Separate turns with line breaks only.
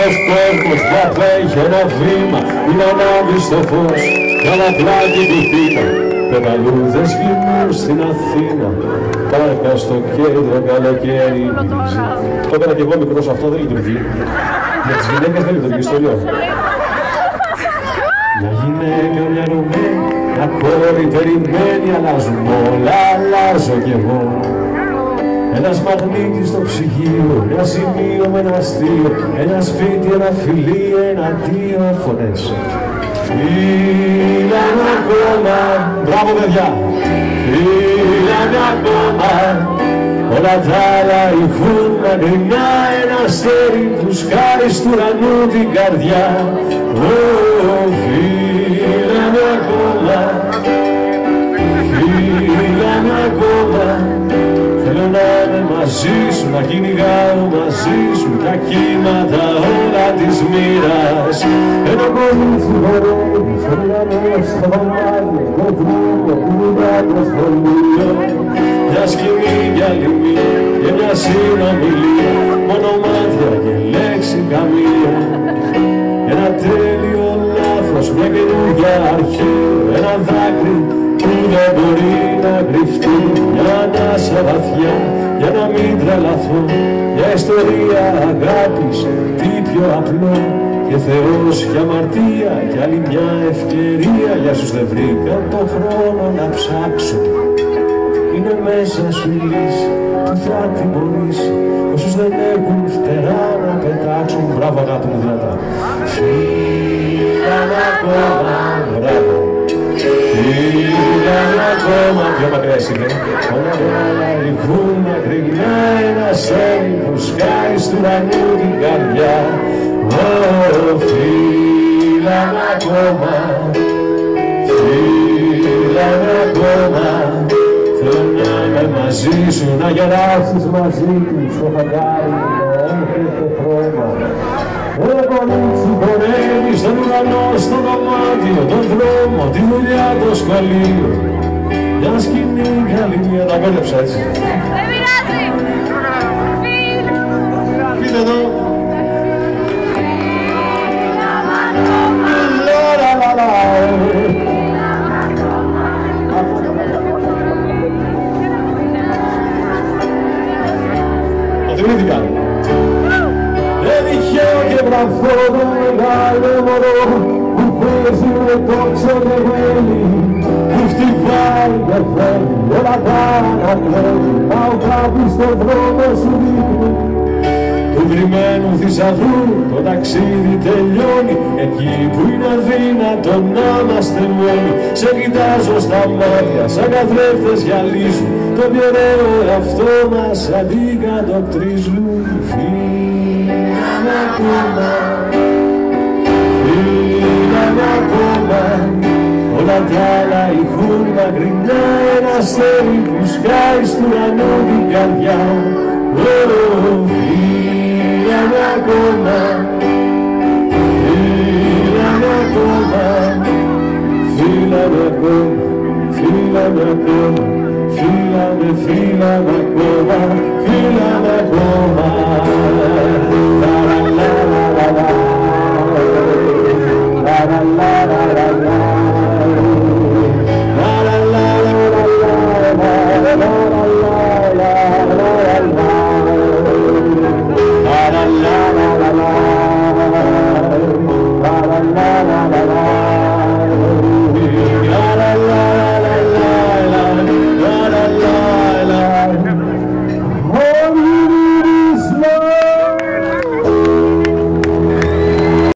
Όλος κόσμος διαπέχει ένα βήμα, είναι ανάβει στο φως κι άλλα πλάτη του θήνα. Πεταλούδες γυμνούν στην Αθήνα, πάρκα στο κέντρο καλοκαίρι μπιζί. Το έκανα και εγώ μικρός, αυτό δεν λειτουργεί. Για τις γυναίκες δεν λειτουργεί στο λιό. Μια γυναίκα μια ρωμένη, μια κόρη περιμένει, αλλάζουν όλα, αλλάζω κι εγώ. Ένας μαγνήτης στο ψυγείο, ένα σημείο με ένα αστείο, ένα σπίτι, ένα φιλί, ένα-δύο φωνές. Φύλαμε ακόμα, μπράβο παιδιά, φύλαμε ακόμα, όλα τα άλλα ηχούν μακρινά, ένα αστέρι που σκάρει στου ουρανού την καρδιά. Φύλαμε ακόμα, φύλαμε ακόμα, θέλω να είμαι μαζί σου, να κυνηγάω μαζί σου τα κύματα όλα της μοίρας. Ένα κορίτσι χορεύει στο ουρανό, στο δωμάτιο, το δρόμο, τη δουλειά, το σχολείο. Μια σκηνή για λιμία και μια συνομιλία, μόνο μάτια και λέξη καμία. Ένα τέλειο λάθος, μια καινούργια αρχή, ένα δάκρυ που δεν μπορεί να κρυφτεί, μια ανάσα βαθιά για να μην τρελαθώ, μια ιστορία αγάπης, τι πιο απλό, και Θεός και αμαρτία κι άλλη μια ευκαιρία για όσους δεν βρήκαν το χρόνο να ψάξουν. Είναι μέσα σου η λύση, τι θα τιμωρήσει όσους δεν έχουν φτερά να πετάξουν. Μπράβο αγάπη μου δυνατά. Φύγαμε ακόμα, μπράβο. Φύγαμε ακόμα, πιο μακριά εσύ δε. Όλα όλα ηχούν μακρινά, ένα αστέρι που σκάει στου ουρανού την καρδιά. Φύγαμε ακόμα, φύγαμε ακόμα, θέλω να είμαι μαζί σου, να γεράσεις μαζί του στο φαντάρι με το χρώμα. Ένα κορίτσι πορεύει στον ουρανό, στο δωμάτιο, τον δρόμο, τη δουλειά, το σχολείο. Μια σκηνή, μια άλλη μία, τα μπέρδεψα έτσι.
Δεν πειράζει!
Πείτε εδώ. Το θυμήθηκα. Δεν τυχαίο και βραθώ το μεγάλο μωρό που παίζει με τόξο και βέλη, που χτυπάει και φέρνει όλα τα ανακλώνει, μα ο κάποιος στον δρόμο σου δείχνει. Του κρυμμένου θησαυρού το ταξίδι τελειώνει, εκεί που είναι αδύνατο να είμαστε μόνοι. Σε κοιτάζω στα μάτια σαν καθρέφτες γυαλίζουν, το πιεραίο εαυτό μας αντικατοπτρίζουν. Φύγαμε ακόμα, φύγαμε ακόμα, όλα τα άλλα ηχούν μακρινά, ένα αστέρι που σκάει στου ουρανού την καρδιά. Φύγαμε ακόμα, φύγαμε ακόμα, φύγαμε ακόμα, φύγαμε ακόμα, φύγαμε, φύγαμε ακόμα, φύγαμε ακόμα.